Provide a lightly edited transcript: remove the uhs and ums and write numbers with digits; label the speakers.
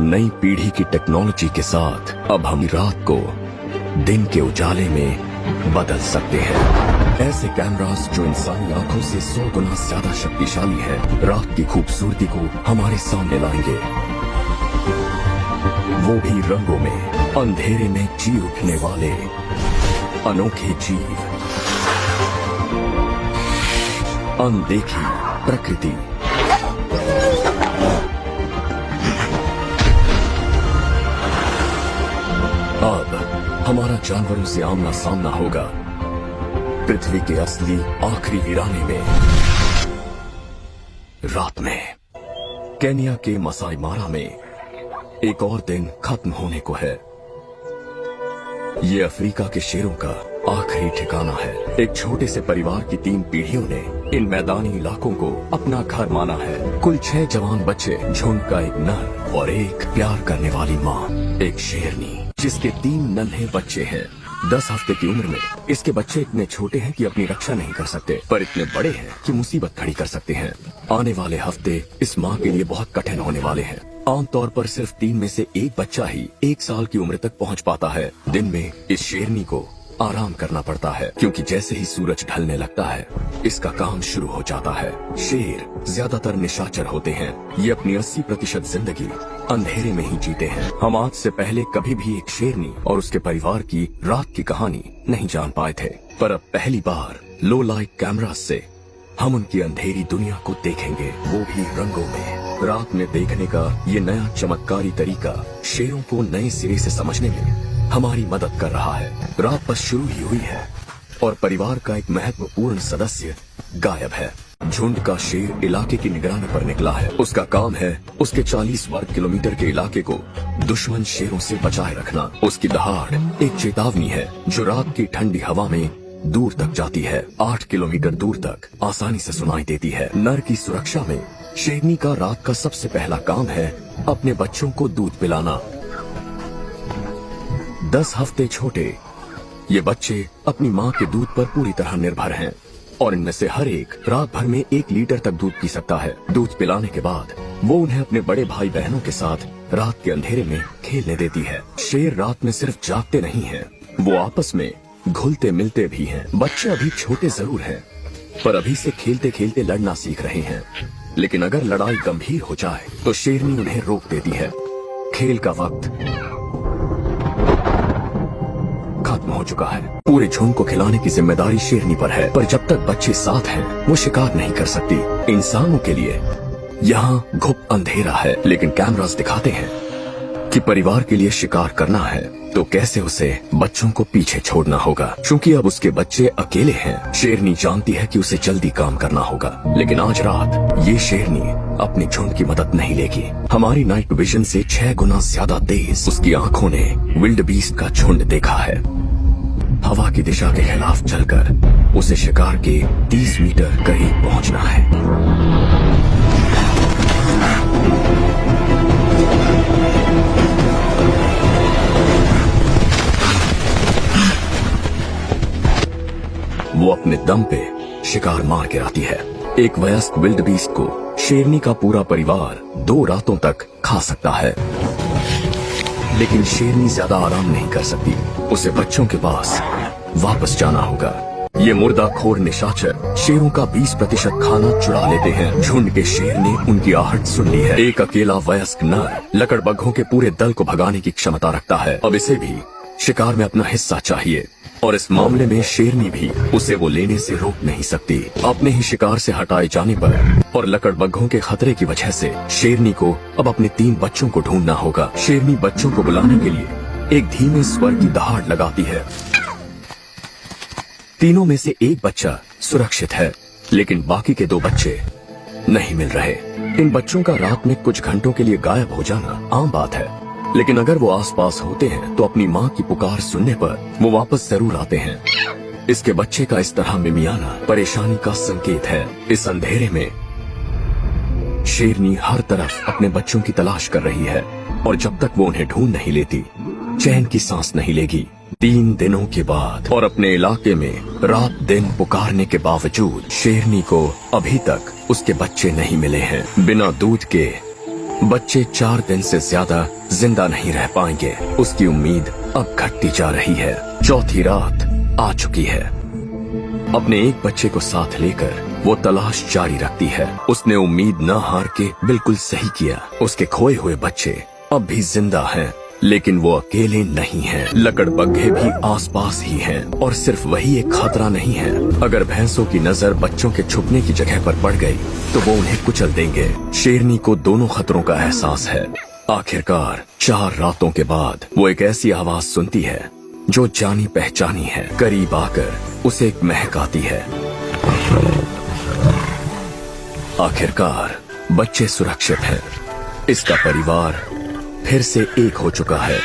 Speaker 1: नई पीढ़ी की टेक्नोलॉजी के साथ अब हम रात को दिन के उजाले में बदल सकते हैं। ऐसे कैमरास जो इंसानी आंखों से 100 गुना ज्यादा शक्तिशाली है, रात की खूबसूरती को हमारे सामने लाएंगे, वो भी रंगों में। अंधेरे में जी उठने वाले अनोखे जीव, अनदेखी प्रकृति, अब हमारा जानवरों से आमना सामना होगा पृथ्वी के असली आखिरी वीराने में, रात में। केन्या के मसाई मारा में एक और दिन खत्म होने को है। ये अफ्रीका के शेरों का आखिरी ठिकाना है। एक छोटे से परिवार की 3 पीढ़ियों ने इन मैदानी इलाकों को अपना घर माना है। कुल 6 जवान बच्चे, झुंड का एक नर और एक प्यार करने वाली माँ, एक शेरनी जिसके 3 नन्हे बच्चे हैं। 10 हफ्ते की उम्र में इसके बच्चे इतने छोटे हैं कि अपनी रक्षा नहीं कर सकते, पर इतने बड़े हैं कि मुसीबत खड़ी कर सकते हैं। आने वाले हफ्ते इस माँ के लिए बहुत कठिन होने वाले हैं। आमतौर पर सिर्फ 3 में से 1 बच्चा ही 1 साल की उम्र तक पहुँच पाता है। दिन में इस शेरनी को आराम करना पड़ता है, क्योंकि जैसे ही सूरज ढलने लगता है इसका काम शुरू हो जाता है। शेर ज्यादातर निशाचर होते हैं। ये अपनी 80% जिंदगी अंधेरे में ही जीते हैं। हम आज से पहले कभी भी एक शेरनी और उसके परिवार की रात की कहानी नहीं जान पाए थे, पर अब पहली बार लो लाइट कैमरा से हम उनकी अंधेरी दुनिया को देखेंगे, वो भी रंगों में। रात में देखने का ये नया चमत्कारी तरीका शेरों को नए सिरे से समझने में हमारी मदद कर रहा है। रात बस शुरू ही हुई है और परिवार का एक महत्वपूर्ण सदस्य गायब है। झुंड का शेर इलाके की निगरानी पर निकला है। उसका काम है उसके 40 वर्ग किलोमीटर के इलाके को दुश्मन शेरों से बचाए रखना। उसकी दहाड़ एक चेतावनी है जो रात की ठंडी हवा में दूर तक जाती है। 8 किलोमीटर दूर तक आसानी से सुनाई देती है। नर की सुरक्षा में शेरनी का रात का सबसे पहला काम है अपने बच्चों को दूध पिलाना। 10 हफ्ते छोटे ये बच्चे अपनी माँ के दूध पर पूरी तरह निर्भर हैं और इनमें से हर एक रात भर में 1 लीटर तक दूध पी सकता है। दूध पिलाने के बाद वो उन्हें अपने बड़े भाई बहनों के साथ रात के अंधेरे में खेलने देती है। शेर रात में सिर्फ जागते नहीं हैं, वो आपस में घुलते मिलते भी हैं। बच्चे अभी छोटे जरूर हैं, पर अभी से खेलते खेलते लड़ना सीख रहे हैं। लेकिन अगर लड़ाई गंभीर हो जाए तो शेरनी उन्हें रोक देती है। खेल का वक्त खत्म हो चुका है। पूरे झुंड को खिलाने की जिम्मेदारी शेरनी पर है, पर जब तक बच्चे साथ हैं वो शिकार नहीं कर सकती। इंसानों के लिए यहाँ घुप अंधेरा है, लेकिन कैमरास दिखाते हैं कि परिवार के लिए शिकार करना है तो कैसे उसे बच्चों को पीछे छोड़ना होगा। क्योंकि अब उसके बच्चे अकेले हैं, शेरनी जानती है कि उसे जल्दी काम करना होगा। लेकिन आज रात ये शेरनी अपने झुंड की मदद नहीं लेगी। हमारी नाइट विजन से 6 गुना ज्यादा तेज उसकी आंखों ने विल्ड बीस्ट का झुंड देखा है। हवा की दिशा के खिलाफ चलकर उसे शिकार के 30 मीटर करीब पहुंचना है। वो अपने दम पे शिकार मार के आती है। एक वयस्क विल्ड बीस्ट को शेरनी का पूरा परिवार 2 रातों तक खा सकता है, लेकिन शेरनी ज्यादा आराम नहीं कर सकती। उसे बच्चों के पास वापस जाना होगा। ये मुर्दाखोर निशाचर शेरों का 20% खाना चुरा लेते हैं। झुंड के शेर ने उनकी आहट सुन ली है। एक अकेला वयस्क नर लकड़बग्घों के पूरे दल को भगाने की क्षमता रखता है। अब इसे भी शिकार में अपना हिस्सा चाहिए और इस मामले में शेरनी भी उसे वो लेने से रोक नहीं सकती। अपने ही शिकार से हटाए जाने पर और लकड़बग्घों के खतरे की वजह से शेरनी को अब अपने 3 बच्चों को ढूंढना होगा। शेरनी बच्चों को बुलाने के लिए एक धीमे स्वर की दहाड़ लगाती है। तीनों में से एक बच्चा सुरक्षित है, लेकिन बाकी के 2 बच्चे नहीं मिल रहे। इन बच्चों का रात में कुछ घंटों के लिए गायब हो जाना आम बात है, लेकिन अगर वो आसपास होते हैं तो अपनी माँ की पुकार सुनने पर वो वापस जरूर आते हैं। इसके बच्चे का इस तरह मिमियाना परेशानी का संकेत है। इस अंधेरे में शेरनी हर तरफ अपने बच्चों की तलाश कर रही है और जब तक वो उन्हें ढूंढ नहीं लेती चैन की सांस नहीं लेगी। 3 दिनों के बाद और अपने इलाके में रात दिन पुकारने के बावजूद शेरनी को अभी तक उसके बच्चे नहीं मिले हैं। बिना दूध के बच्चे 4 दिन से ज्यादा जिंदा नहीं रह पाएंगे। उसकी उम्मीद अब घटती जा रही है। चौथी रात आ चुकी है। अपने एक बच्चे को साथ लेकर वो तलाश जारी रखती है। उसने उम्मीद न हार के बिल्कुल सही किया। उसके खोए हुए बच्चे अब भी जिंदा हैं, लेकिन वो अकेले नहीं हैं। लकड़बग्घे भी आसपास ही हैं और सिर्फ वही एक खतरा नहीं है। अगर भैंसों की नजर बच्चों के छुपने की जगह पर पड़ गई तो वो उन्हें कुचल देंगे। शेरनी को दोनों खतरों का एहसास है। आखिरकार 4 रातों के बाद वो एक ऐसी आवाज सुनती है जो जानी पहचानी है। करीब आकर उसे एक महक आती है। आखिरकार बच्चे सुरक्षित हैं। इसका परिवार फिर से एक हो चुका है।